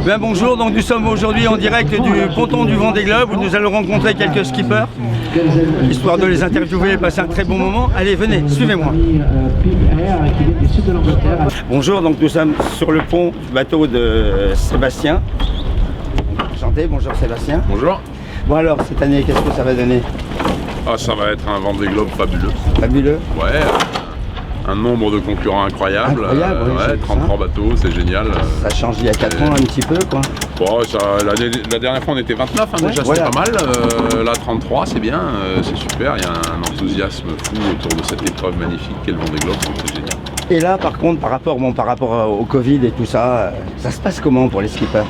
Bien bonjour, donc nous sommes aujourd'hui en direct du ponton du Vendée Globe où nous allons rencontrer quelques skippers, histoire de les interviewer et passer un très bon moment. Allez, venez, suivez-moi. Bonjour, donc nous sommes sur le pont du bateau de Sébastien. Enchanté, bonjour Sébastien. Bonjour. Bon alors, cette année, qu'est-ce que ça va donner? Ah, ça va être un Vendée Globe fabuleux. Fabuleux. Ouais, un nombre de concurrents incroyable. Incroyable, oui, ouais, 33 bateaux, c'est génial. Ça change d'il y a 4 ans un petit peu, quoi. Bon, la dernière fois on était 29, hein, déjà voilà. c'est pas mal. Là 33, c'est bien, c'est super. Il y a un enthousiasme fou autour de cette épreuve magnifique qu'est le Vendée Globe, donc c'est génial. Et là, par contre, par rapport au Covid et tout ça, ça se passe comment pour les skippers?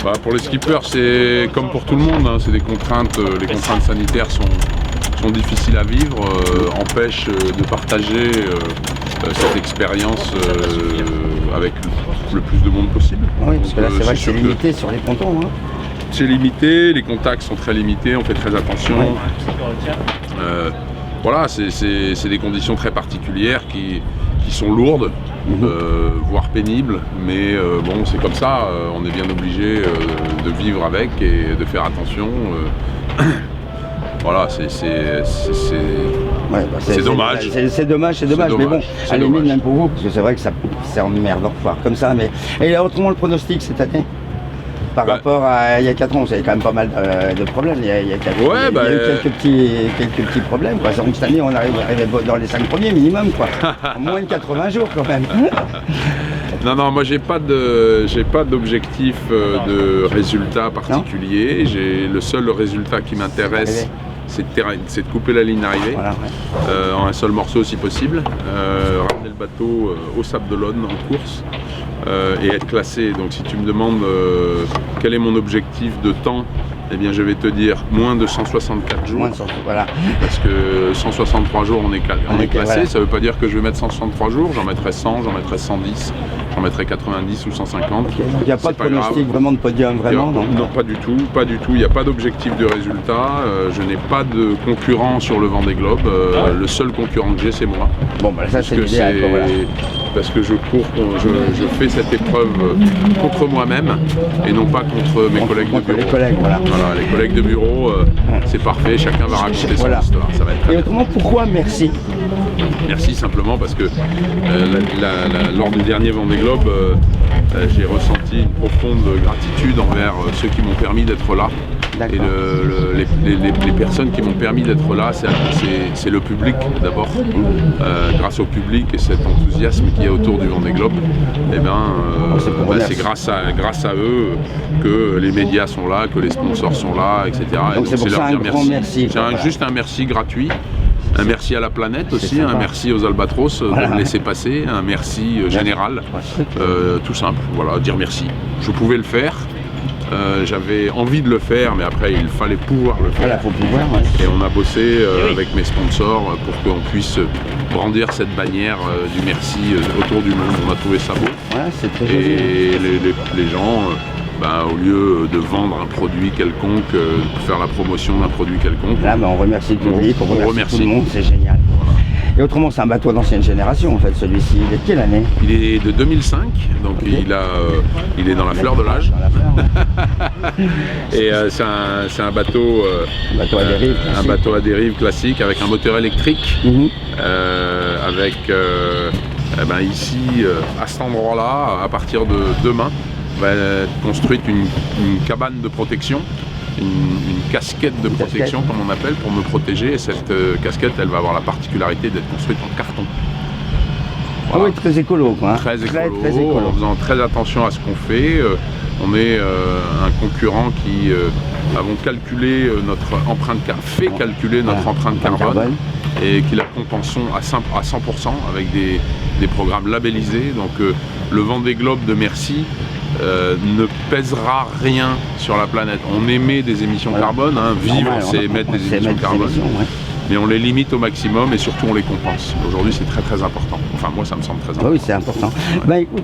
Bah, pour les skippers, c'est comme pour tout le monde, hein, c'est des contraintes, les contraintes sanitaires sont difficiles à vivre, empêchent de partager cette expérience avec le plus de monde possible. Oui, parce que là c'est vrai que c'est limité sur les pontons. Hein. C'est limité, les contacts sont très limités, on fait très attention. Ouais. Voilà, c'est des conditions très particulières qui sont lourdes, voire pénibles, mais bon, c'est comme ça, on est bien obligé de vivre avec et de faire attention. Voilà, c'est dommage. C'est dommage, mais bon, à la limite même pour vous, parce que c'est vrai que c'est emmerdant de voir comme ça. Mais... Et autrement, le pronostic cette année par rapport à il y a 4 ans, vous avez quand même pas mal de problèmes. Il y a eu quelques petits problèmes. Quoi. Donc cette année, on arrive dans les 5 premiers minimum, quoi. En moins de 80 jours quand même. Non, moi j'ai pas d'objectif de résultat particulier. Le seul résultat qui m'intéresse, c'est de couper la ligne d'arrivée, voilà, en un seul morceau si possible, ramener le bateau au Sable d'Olonne en course et être classé. Donc si tu me demandes quel est mon objectif de temps, eh bien je vais te dire moins de 164 jours, voilà. Parce que 163 jours on est classé, voilà. Ça ne veut pas dire que je vais mettre 163 jours, j'en mettrai 100, j'en mettrai 110, j'en mettrai 90 ou 150. Okay. Il n'y a pas de pronostic vraiment de podium, vraiment? Non, pas du tout, il n'y a pas d'objectif de résultat, je n'ai pas de concurrent sur le Vendée Globe, le seul concurrent que j'ai c'est moi. Bon, bah ça c'est l'idéal, voilà. Parce que je fais cette épreuve contre moi-même et non pas contre mes collègues de bureau. Voilà, les collègues de bureau, c'est parfait, chacun va raconter son histoire. Ça va être très et autrement, pourquoi merci? Merci simplement parce que lors du dernier Vendée Globe, j'ai ressenti une profonde gratitude envers ceux qui m'ont permis d'être là. Et les personnes qui m'ont permis d'être là, c'est le public d'abord. Grâce au public et cet enthousiasme qu'il y a autour du Vendée Globe, eh c'est grâce à eux que les médias sont là, que les sponsors sont là, etc. Donc c'est pour ça un grand merci. C'est juste un merci gratuit. Un merci à la planète aussi, un merci aux albatros de me laisser passer, un merci général, tout simple, voilà, dire merci. Je pouvais le faire. J'avais envie de le faire, mais après il fallait pouvoir le faire. Voilà, faut pouvoir, Et on a bossé avec mes sponsors pour qu'on puisse brandir cette bannière du merci autour du monde. On a trouvé ça beau. Ouais, c'est très joli. Et les gens, au lieu de vendre un produit quelconque, faire la promotion d'un produit quelconque, là, on remercie le public, on remercie tout le monde, c'est génial. Voilà. Et autrement, c'est un bateau d'ancienne génération en fait, celui-ci. Il est de quelle année? Il est de 2005, donc il est dans la fleur de l'âge. Et c'est un bateau à dérive classique avec un moteur électrique, avec ici, à cet endroit-là, à partir de demain, va être construite une cabane de protection. Une casquette de protection comme on appelle pour me protéger, et cette casquette elle va avoir la particularité d'être construite en carton. Voilà. Oui, très écolo quoi. Très écolo, en faisant très attention à ce qu'on fait. On est un concurrent qui avons calculé notre empreinte carbone et qui la compensons à 100% avec des programmes labellisés. Donc le Vendée Globe de Merci ne pèsera rien sur la planète. On émet des émissions carbone, vivre c'est émettre des émissions carbone. mais on les limite au maximum et surtout on les compense. Aujourd'hui c'est très très important. Enfin moi ça me semble très important. Oui, c'est important. Ouais. Écoute,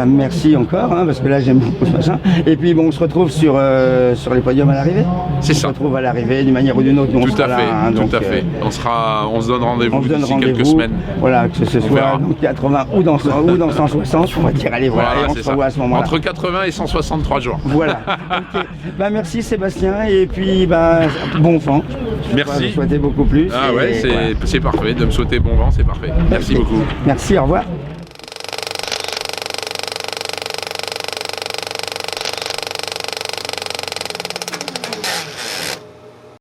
merci encore, hein, parce que là j'aime beaucoup ce machin. Et puis on se retrouve sur les podiums à l'arrivée. C'est ça. On se retrouve à l'arrivée d'une manière ou d'une autre. Tout à fait, tout à fait. On se donne rendez-vous d'ici quelques semaines. Voilà, que ce soit dans 80 ou dans 160, on va dire allez voilà, et on se revoit à ce moment-là. Entre 80 et 163 jours. Voilà. Okay. Merci Sébastien et puis bon vent. Merci. Je vous souhaiter beaucoup plus. Ah ouais, c'est parfait. De me souhaiter bon vent, c'est parfait. Merci beaucoup. Merci, au revoir.